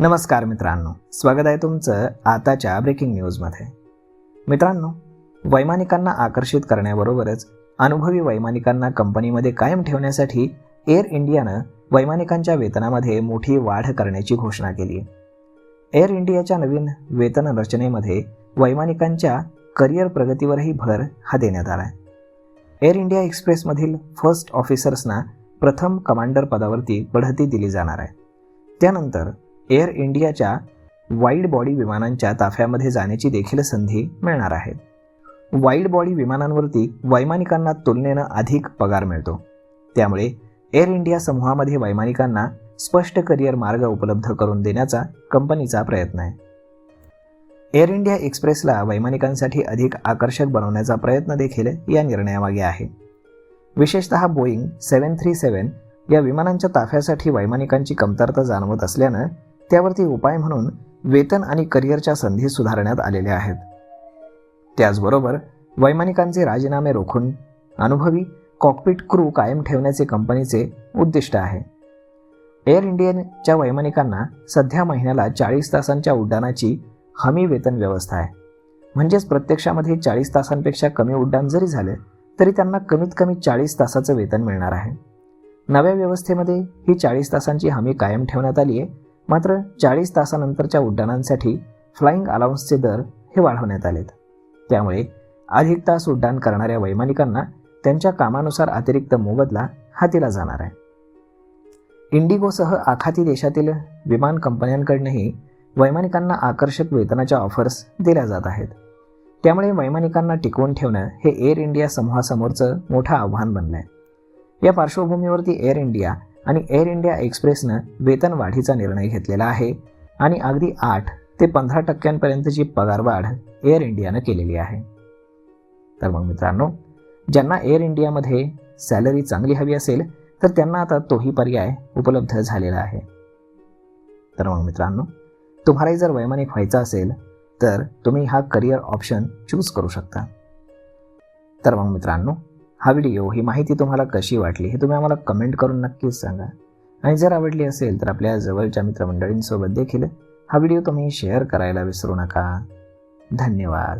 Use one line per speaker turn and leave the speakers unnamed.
नमस्कार मित्रांनो, स्वागत आहे तुमचं आताच्या ब्रेकिंग न्यूजमध्ये. मित्रांनो, वैमानिकांना आकर्षित करण्याबरोबरच अनुभवी वैमानिकांना कंपनीमध्ये कायम ठेवण्यासाठी एअर इंडियानं वैमानिकांच्या वेतनामध्ये मोठी वाढ करण्याची घोषणा केली आहे. एअर इंडियाच्या नवीन वेतन रचनेमध्ये वैमानिकांच्या करिअर प्रगतीवरही भर हा देण्यात आला आहे. एअर इंडिया एक्सप्रेसमधील फर्स्ट ऑफिसर्सना प्रथम कमांडर पदावरती बढती दिली जाणार आहे. त्यानंतर एअर इंडियाच्या वाईड बॉडी विमानांच्या ताफ्यामध्ये जाण्याची देखील संधी मिळणार आहे. वाईड बॉडी विमानांवरती वैमानिकांना तुलनेनं अधिक पगार मिळतो. त्यामुळे एअर इंडिया समूहामध्ये वैमानिकांना स्पष्ट करिअर मार्ग उपलब्ध करून देण्याचा कंपनीचा प्रयत्न आहे. एअर इंडिया एक्सप्रेसला वैमानिकांसाठी अधिक आकर्षक बनवण्याचा प्रयत्न देखील या निर्णयामागे आहे. विशेषतः बोईंग 737 या विमानांच्या ताफ्यासाठी वैमानिकांची कमतरता जाणवत असल्यानं त्यावरती उपाय म्हणून वेतन आणि करिअरच्या संधी सुधारण्यात आलेल्या आहेत. त्याचबरोबर वैमानिकांचे राजीनामे रोखून अनुभवी कॉकपिट क्रू कायम ठेवण्याचे कंपनीचे उद्दिष्ट आहे. एअर इंडियाच्या वैमानिकांना सध्या महिन्याला 40 तासांच्या उड्डाणाची हमी वेतन व्यवस्था आहे. म्हणजेच प्रत्यक्षामध्ये 40 तासांपेक्षा कमी उड्डाण जरी झाले तरी त्यांना कमीत कमी 40 तासाचं वेतन मिळणार आहे. नव्या व्यवस्थेमध्ये ही 40 तासांची हमी कायम ठेवण्यात आली आहे. मात्र 40 तासानंतरच्या उड्डाणांसाठी फ्लाइंग अलाउन्सचे दर हे वाढवण्यात आलेत. त्यामुळे अधिक तास उड्डाण करणाऱ्या वैमानिकांना त्यांच्या कामानुसार अतिरिक्त मोबदला हातीला जाणार आहे. इंडिगोसह आखाती देशातील विमान कंपन्यांकडूनही वैमानिकांना आकर्षक वेतनाच्या ऑफर्स दिल्या जात आहेत. त्यामुळे वैमानिकांना टिकवून ठेवणं हे एअर इंडिया समूहासमोरचं मोठं आव्हान बनलं आहे. या पार्श्वभूमीवरती एअर इंडिया आणि एअर इंडिया एक्सप्रेसनं वेतन वाढीचा निर्णय घेतलेला आहे आणि अगदी 8 ते 15% पगारवाढ एअर इंडियानं केलेली आहे. तर मग मित्रांनो, ज्यांना एअर इंडियामध्ये सॅलरी चांगली हवी असेल तर त्यांना आता तोही पर्याय उपलब्ध झालेला आहे. तर मग मित्रांनो, तुम्हालाही जर वैमानिक व्हायचं असेल तर तुम्ही हा करिअर ऑप्शन चूज करू शकता. तर मग मित्रांनो, हा व्हिडिओ, ही माहिती तुम्हाला कशी वाटली हे तुम्ही आम्हाला कमेंट करून नक्कीच सांगा. आणि जर आवडली असेल तर आपल्या जवळच्या मित्रमंडळींसोबत देखील हा व्हिडिओ तुम्ही शेअर करायला विसरू नका. धन्यवाद.